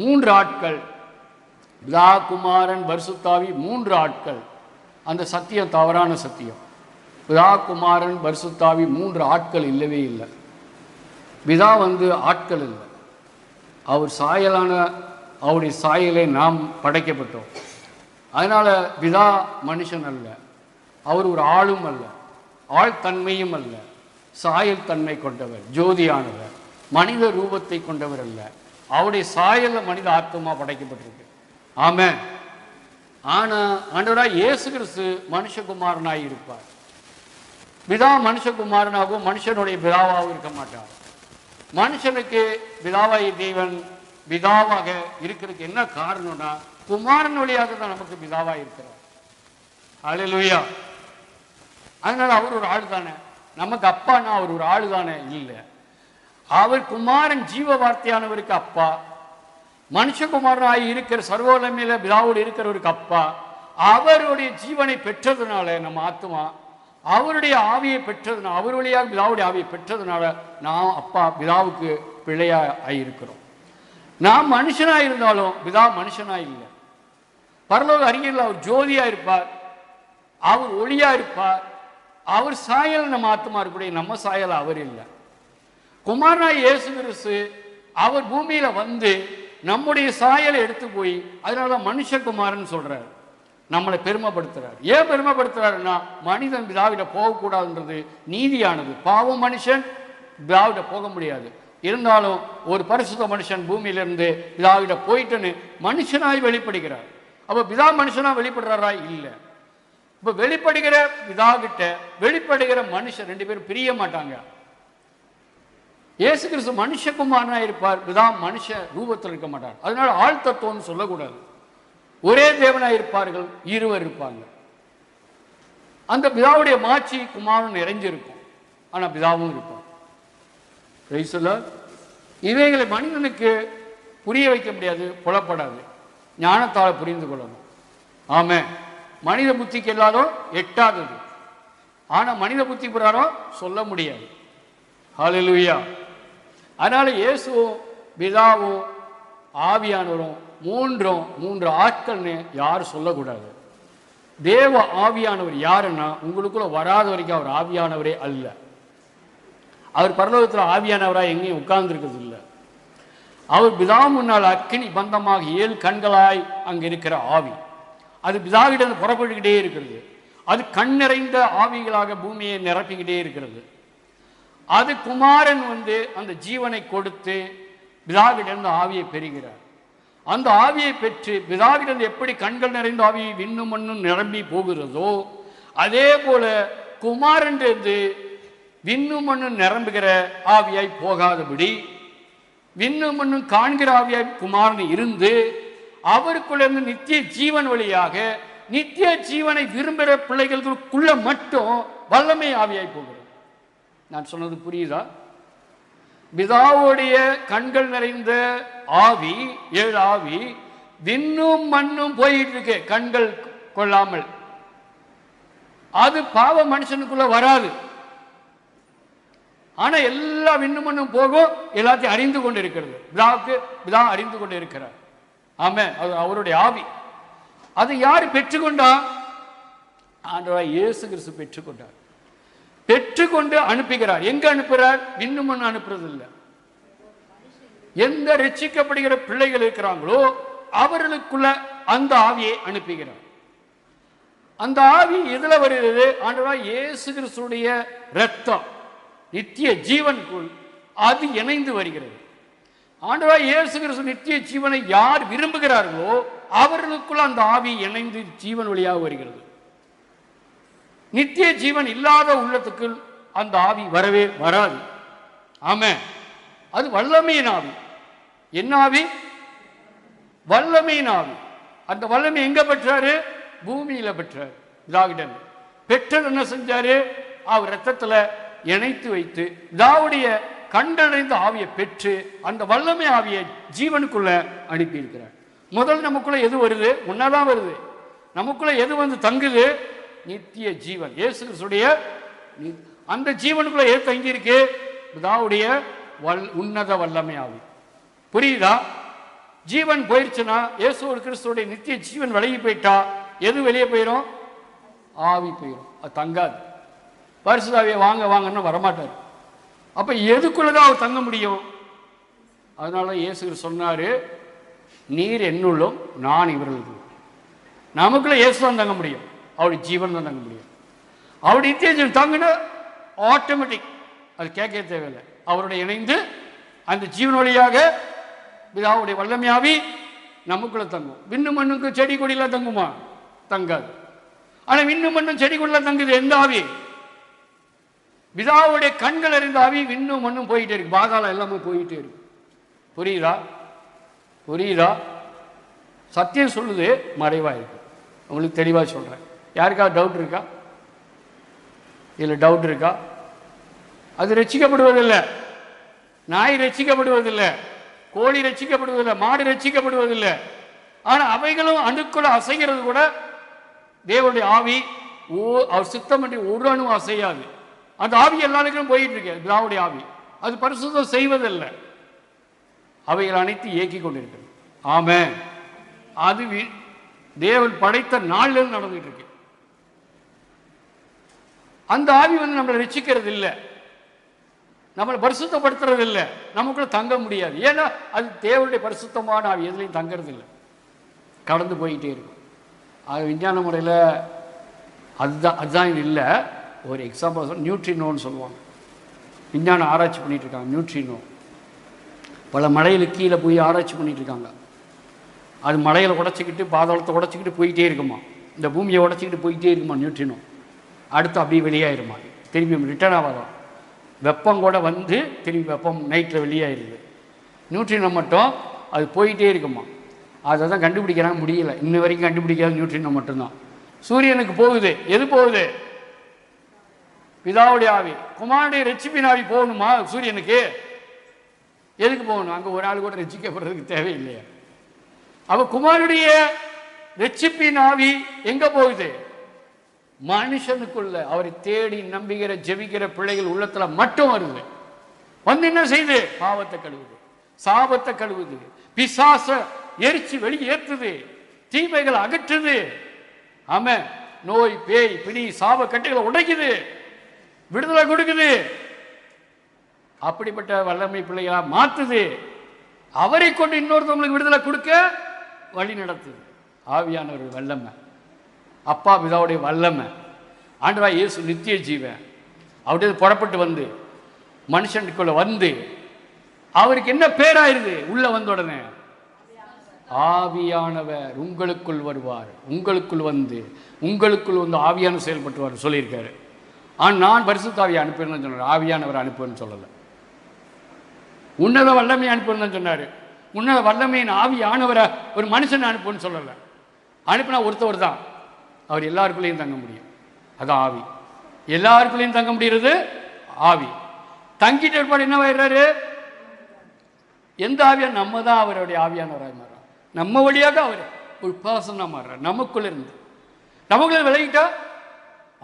மூன்று ஆட்கள், பிதா, குமாரன், பரிசுத்தாவி, மூன்று ஆட்கள். அந்த சத்தியம் தவறான சத்தியம். பிதா, குமாரன், பரிசுத்தாவி மூன்று ஆட்கள் இல்லவே இல்லை. பிதா ஆட்கள் இல்லை. அவர் சாயலான அவருடைய சாயலை நாம் படைக்கப்பட்டோம். அதனால் பிதா மனுஷன் அல்ல, அவர் ஒரு ஆளும் அல்ல, ஆழ்தன்மையும் அல்ல, சாயல் தன்மை கொண்டவர், ஜோதியானவர், மனித ரூபத்தை கொண்டவர் அல்ல. அவருடைய சாயலில் மனித ஆத்மா படைக்கப்பட்டிருக்கு. ஆமென். ஆனால் ஆண்டவராய் இயேசு கிறிஸ்து மனுஷகுமாரனாய் இருப்பார். பிதா மனுஷகுமாரனாகவும் மனுஷனுடைய பிதாவாகவும் இருக்க மாட்டார். மனுஷனுக்கு பிதாவாய் தேவன் பிதாவாக இருக்கிறதுக்கு என்ன காரணம்னா, குமாரன் வழியாக தான் நமக்கு பிதாவாக இருக்கிறார். அல்லேலூயா. அதனால அவர் ஒரு ஆள் தானே, நமக்கு அப்பானா அவர் ஒரு ஆள் தானே? இல்லை, அவர் குமாரன் ஜீவ வார்த்தையானவருக்கு அப்பா, மனுஷகுமாரனாய் இருக்கிற சர்வவல்லமையில பிதாவோடு இருக்கிறவருக்கு அப்பா. அவருடைய ஜீவனை பெற்றதுனால நம்ம ஆத்மா அவருடைய ஆவியை பெற்றதுனால, அவர் வழியாக பிதாவுடைய ஆவியை பெற்றதுனால நாம் அப்பா பிதாவுக்கு பிள்ளையாய் இருக்கிறோம். நாம் மனுஷனாக இருந்தாலும் பிதா மனுஷனாக இல்லை. பரலோக அறிஞர்கள் அவர் ஜோதியா இருப்பார், அவர் ஒளியா இருப்பார். அவர் சாயல் நம்ம ஆத்மா இருக்கக்கூடிய, நம்ம சாயல் அவர் இல்லை. குமாரனாய் இயேசு கிறிஸ்து அவர் பூமியில நம்முடைய சாயலை எடுத்து போய், அதனாலதான் மனுஷகுமாரன் சொல்றார், நம்மளை பெருமைப்படுத்துறார். ஏன் பெருமைப்படுத்துறாருன்னா, மனிதன் பிதாவிட போகக்கூடாதுன்றது நீதியானது. பாவம் மனுஷன் பிதாவிட போக முடியாது. இருந்தாலும் ஒரு பரிசுத்த மனுஷன் பூமியிலிருந்து பிதாவிட போயிட்டுன்னு மனுஷனாய் வெளிப்படுகிறார். அப்ப பிதா மனுஷனா வெளிப்படுறாரா? இல்லை. இப்ப வெளிப்படுகிற பிதா கிட்ட வெளிப்படுகிற மனுஷன் ரெண்டு பேரும் பிரிய மாட்டாங்க. இயேசு கிறிஸ்து மனுஷகுமாரனா இருப்பார், பிதா மனுஷ ரூபத்தில் இருக்க மாட்டார். அதனால ஆள் தத்துவம்னு சொல்லக்கூடாது. ஒரே தேவனாய் இருப்பார்கள், இருவர் இருப்பாங்க. அந்த பிதாவுடைய மாட்சி குமாரன் நிறைஞ்சிருக்கும், ஆனா பிதாவும் இருப்பார். இவைகளை மனிதனுக்கு புரிய வைக்க முடியாது, புலப்படாது. ஞானத்தால் புரிந்து கொள்ளணும். ஆமே, மனித புத்திக்கு எல்லாரும் எட்டாதது. ஆனா மனித புத்தி பிரகாரம் சொல்ல முடியாது. ஹல்லேலூயா. அதனால இயேசுவும் பிதாவும் ஆவியானவரும் மூன்று ஆட்கள்னு யாரும் சொல்லக்கூடாது. தேவ ஆவியானவர் யாருன்னா, உங்களுக்குள்ள வராத வரைக்கும் அவர் ஆவியானவரே அல்ல. அவர் பரலோகத்தில் ஆவியானவராக எங்கேயும் உட்கார்ந்து இருக்கிறது இல்லை. அவர் பிதா முன்னால் அக்கினி பந்தமாக 7 கண்களாய் அங்கே இருக்கிற ஆவி, அது பிதாவிடம் புறப்பட்டுக்கிட்டே இருக்கிறது. அது கண் நிறைந்த ஆவிகளாக பூமியை நிரப்பிக்கிட்டே இருக்கிறது. அது குமாரன் அந்த ஜீவனை கொடுத்து பிதாவிடம் ஆவியை பெறுகிறார். அந்த ஆவியை பெற்று பிதாவிடம் எப்படி கண்கள் நிறைந்த ஆவியை விண்ணும் மண்ணும் நிரம்பி போகிறதோ, அதே போல குமாரன் விண்ணும் மண்ணும் நிரம்புகிற ஆவியாய் போகாதபடி விண்ணும் மண்ணும் காண்கிற ஆவியாய் குமாரன் இருந்து அவருக்குள்ள நித்திய ஜீவன் வழியாக நித்திய ஜீவனை விரும்புகிற பிள்ளைகளுக்குள்ள மட்டும் வல்லமை ஆவியாய் போகிறது. நான் சொன்னது புரியுதா? பிதாவுடைய கண்கள் நிறைந்த ஆவி, 7 ஆவி விண்ணும் மண்ணும் போயிட்டு இருக்கு, கண்கள் கொள்ளாமல். அது பாவ மனுஷனுக்குள்ள வராது. ஆனா எல்லா விண்ணும் மண்ணும் போகும், எல்லாத்தையும் அறிந்து கொண்டு இருக்கிறது. பிதா அறிந்து கொண்டு இருக்கிறார். ஆமே, அது அவருடைய ஆவி. அது யாரு பெற்றுக்கொண்டா? ஆண்டவராய் இயேசு கிறிஸ்து பெற்றுக்கொண்டார். பெற்றுக்கொண்டு அனுப்புகிறார். எங்க அனுப்புகிறார்? விண்ணும் மண்ணும் அனுப்புறது இல்லை. எந்த ரட்சிக்கப்படுகிற பிள்ளைகள் இருக்கிறாங்களோ அவர்களுக்குள்ள அந்த ஆவியை அனுப்புகிறார். அந்த ஆவி எதுல வருகிறது? ஆண்டவராய் இயேசு கிறிஸ்துடைய இரத்தம் நித்திய ஜீவனுக்குள் அது இணைந்து வருகிறது. ஆண்டவராய் இயேசு கிறிஸ்து நித்திய ஜீவனை யார் விரும்புகிறார்களோ அவர்களுக்குள்ள அந்த ஆவி இணைந்து ஜீவன் வழியாக வருகிறது. நித்திய ஜீவன் இல்லாத உள்ளத்துக்கு அந்த ஆவி வரவே வராது. ஆமே, அது வல்லமையின் ஆவி. என்ன ஆவி? வல்லமையின் ஆவி. அந்த வல்லமை எங்க பெற்றாரு? பூமியில பெற்றார். இதாகிட்ட பெற்றது என்ன செஞ்சாரு? அவர் ரத்தத்துல இணைத்து வைத்து இதாவுடைய கண்டடைந்த ஆவியை பெற்று அந்த வல்லமை ஆவியை ஜீவனுக்குள்ள அனுப்பி இருக்கிறார். முதல் நமக்குள்ள எது வருது? உன்னதான் வருது. நமக்குள்ள எது தங்குது? நித்திய ஜீவன், இயேசு கிறிஸ்துடைய அந்த ஜீவனுக்குள்ள எது தங்கி இருக்கு? பிதாவுடைய உன்னத வல்லமை ஆவி. புரியுதா? ஜீவன் போயிடுச்சுன்னா, இயேசு கிறிஸ்துவோடைய நித்திய ஜீவன் விலகி போயிட்டா எது வெளியே போயிடும்? ஆவி போயிடும், அது தங்காது. பரிசுத்த ஆவியை வாங்க வாங்கன்னா வரமாட்டார். அப்ப எதுக்குள்ளதான் அவர் தங்க முடியும்? அதனால இயேசு சொன்னாரு, நீர் என்னுள்ளும் நான் இவர்களுக்கு. நமக்குள்ள இயேசு தான் தங்க முடியும், அவருடைய ஜீவன் தான் தங்க முடியும். அவருடைய நித்திய ஜீவன் தங்கினா ஆட்டோமேட்டிக், அது கேட்க தேவையில்லை. அவருடைய இணைந்து அந்த ஜீவன் வழியாக பிதாவுடைய வல்லமையாவி நமக்குள்ள தங்கும். விண்ணு மண்ணுக்கு செடி கொடியெல்லாம் தங்குமா? தங்காது. ஆனா விண்ணு மண்ணும் செடி கொடியெல்லாம் தங்குது எந்த ஆவி? பிதாவுடைய கண்கள் அறிந்த ஆவி. விண்ணும் மண்ணும் போயிட்டே இருக்கு, பாதாளம் எல்லாமே போயிட்டே இருக்கு. புரியுதா? புரியுதா? சத்தியம் சொல்லுது, மறைவா இருக்கு. உங்களுக்கு தெளிவா சொல்றேன். யாருக்காவது டவுட் இருக்கா? இல்ல டவுட் இருக்கா? அது ரட்சிக்கப்படுவதில்லை. நாய் ரட்சிக்கப்படுவதில்லை, கோழி ரட்சிக்கப்படுவதில்லை, மாடு ரட்சிக்கப்படுவதில்லை. ஆனா அவைகளும் அணுக்குள்ள அசைகிறது கூட தேவனுடைய ஆவி. அவர் சித்தம் என்று ஒரு அணு அசையாது. அந்த ஆவி எல்லாருக்கும் போயிட்டு இருக்கு, பிதாவுடைய ஆவி. அது பரிசுத்தம் செய்வதில்லை, அவைகள் அனைத்து இயக்கி கொண்டிருக்கிறது. ஆமென். அது தேவன் படைத்த நாளில் நடந்துட்டு இருக்கு. அந்த ஆவி நம்மளை ரட்சிக்கிறது இல்லை, நம்மளை பரிசுத்தப்படுத்துறது இல்லை, நமக்குள்ள தங்க முடியாது. ஏன்னா அது தேவனுடைய பரிசுத்தமான ஆவி, எதுலையும் தங்கிறது இல்லை, கடந்து போயிட்டே இருக்கும். அது விஞ்ஞான முறையில் அதுதான் இது இல்லை. ஒரு எக்ஸாம்பிள் சொல்ல, நியூட்ரினோன்னு சொல்லுவாங்க. விஞ்ஞானம் ஆராய்ச்சி பண்ணிட்டு இருக்காங்க. நியூட்ரினோ பல மலையில் கீழே போய் ஆராய்ச்சி பண்ணிட்டு இருக்காங்க. அது மலையில் உடச்சிக்கிட்டு பாதாளத்தை உடச்சிக்கிட்டு போயிட்டே இருக்குமா, இந்த பூமியை உடச்சிக்கிட்டு போயிட்டே இருக்குமா நியூட்ரினோ. அடுத்து அப்படியே வெளியாயிருமா, திரும்பி ரிட்டர்ன் ஆகாதான். வெப்பம் கூட வந்து திரும்பி வெப்பம் நைட்டில் வெளியாயிருது. நியூட்ரினோ மட்டும் அது போயிட்டே இருக்குமா. அதை தான் கண்டுபிடிக்கிறாங்க, முடியல இன்ன வரைக்கும் கண்டுபிடிக்காத நியூட்ரினோ மட்டும்தான். சூரியனுக்கு போகுது, எது போகுது? பிதாவுடைய ஆவி. குமாரனுடைய ரட்சிப்பின் ஆவி போகணுமா சூரியனுக்கு? எதுக்கு போகணும்? அங்கே ஒரு ஆள் கூட ரட்சிக்கப்படுறதுக்கு தேவையில்லையா? அப்ப குமாரனுடைய ரட்சிப்பின் ஆவி எங்க போகுது? மனுஷனுக்குள்ள, அவரை தேடி நம்புகிற ஜெபிக்கிற பிள்ளைகள் உள்ளத்துல மட்டும் வருது. வந்து என்ன செய்யுது? பாவத்தை கழுவுது, சாபத்தை கழுவுது, பிசாச எரிச்சு வெளியேற்றுது, தீமைகளை அகற்றுது. ஆமா, நோய் பேய் பிணி சாப கட்டுகளை உடைக்குது, விடுதலை கொடுக்குது. அப்படிப்பட்ட வல்லமை பிள்ளைகளா மாத்துது. அவரை கொண்டு இன்னொருத்தவங்களுக்கு விடுதலை கொடுக்க வழி நடத்துது. ஆவியானவர் வல்லமை, அப்பா பிதாவுடைய வல்லமை. ஆண்டவராய் இயேசு நித்திய ஜீவன். அவருடைய புறப்பட்டு வந்து மனுஷனுக்குள்ள வந்து அவருக்கு என்ன பேராயிருது? உள்ள வந்த உடனே ஆவியானவர் உங்களுக்குள் வருவார், உங்களுக்குள் வந்து ஆவியான செயல்பட்டுவார் சொல்லியிருக்காரு. ஆனால் நான் பரிசுத்த ஆவியை அனுப்புன்னு சொன்னார், ஆவியானவர் அனுப்புன்னு சொல்லலை. உன்னத வல்லமை அனுப்புன்னு சொன்னார். உன்னத வல்லமையின் ஆவியானவரை ஒரு மனுஷனை அனுப்புன்னு சொல்லலை. அனுப்பினா ஒருத்தவர் தான், அவர் எல்லாருக்குள்ளேயும் தங்க முடியும். அது ஆவி. எல்லாருக்குள்ளேயும் தங்க முடிகிறது ஆவி. தங்கிட்டு இருப்பாடு என்ன ஆயிடுறாரு? எந்த ஆவியா? நம்ம தான் அவருடைய ஆவியானவராக மாறுறோம். நம்ம வழியாக அவர் ஒரு பர்சனாக மாறுறார். நமக்குள்ள இருந்து நமக்குள்ள விலகிட்டா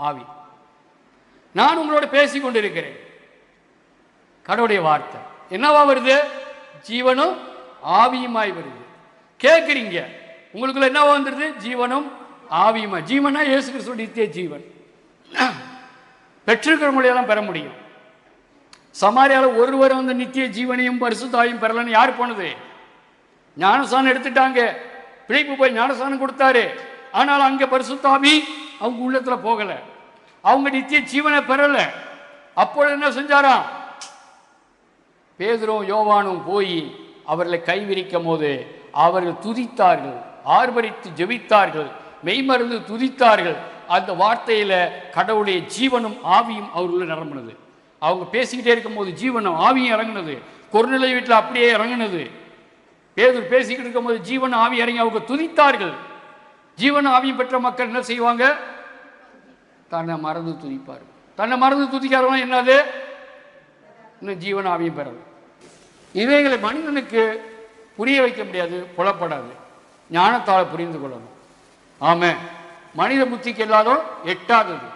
ஆவி. நான் உங்களோட பேசி கொண்டிருக்கிறேன், கடவுளுடைய வார்த்தை என்னவா வருது? ஜீவனும் ஆவியுமாய் வருது. கேட்குறீங்க, உங்களுக்குள்ள என்னவா வந்துருது? ஜீவனும் ஆவியுமா. ஜீவனா இயேசு கிறிஸ்து நித்திய ஜீவன். பெற்றிருக்கிறவங்களையெல்லாம் பெற முடியும். சமாரியாவில் ஒருவர் வந்து நித்திய ஜீவனையும் பரிசுத்தாயும் பெறலன்னு யார் போனது? ஞானசானம் எடுத்துட்டாங்க. பிழைப்பு போய் ஞானசானம் கொடுத்தாரு. ஆனால் அங்க பரிசுத்தாவி அவங்க உள்ளத்துல போகல, அவங்க நித்திய ஜீவனை பெறல. அப்பொழுது என்ன செஞ்சாராம்? பேதுரும் யோவானும் போய் அவர்களை கைவிரிக்கும் போது அவர்கள் துதித்தார்கள், ஆர்ப்பரித்து ஜெபித்தார்கள், மெய்மறந்து துதித்தார்கள். அந்த வார்த்தையில கடவுளுடைய ஜீவனும் ஆவியும் அவர்களுள்ள நிரம்பினது. அவங்க பேசிக்கிட்டே இருக்கும் போது ஜீவனும் ஆவியும் இறங்கினது. கொர்நேலியு வீட்டில் அப்படியே இறங்கினது. பேதுரு பேசிக்கிட்டு இருக்கும் போது ஜீவன் ஆவி இறங்கி அவங்க துதித்தார்கள். ஜீவன் ஆவியும் பெற்ற மக்கள் என்ன செய்வாங்க? தன்னை மறந்து துதிப்பார்கள். தன்னை மறந்து துதிக்காதவங்க என்னது? இன்னும் ஜீவன் ஆவியும் பெறது. இவைகளை மனிதனுக்கு புரிய வைக்க முடியாது, புலப்படாது. ஞானத்தால் புரிந்து கொள்ளணும். ஆமே, மனித புத்திக்கு எல்லாரும் எட்டாதது.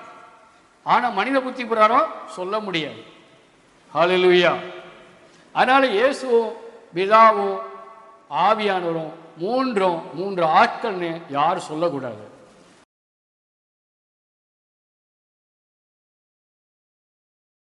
ஆனால் மனித புத்தி பிரகாரம் சொல்ல முடியாது. ஹல்லேலூயா. அதனால இயேசுவும் பிதாவும் ஆவியானவரும் மூன்று ஆட்கள்னு யாரும் சொல்லக்கூடாது.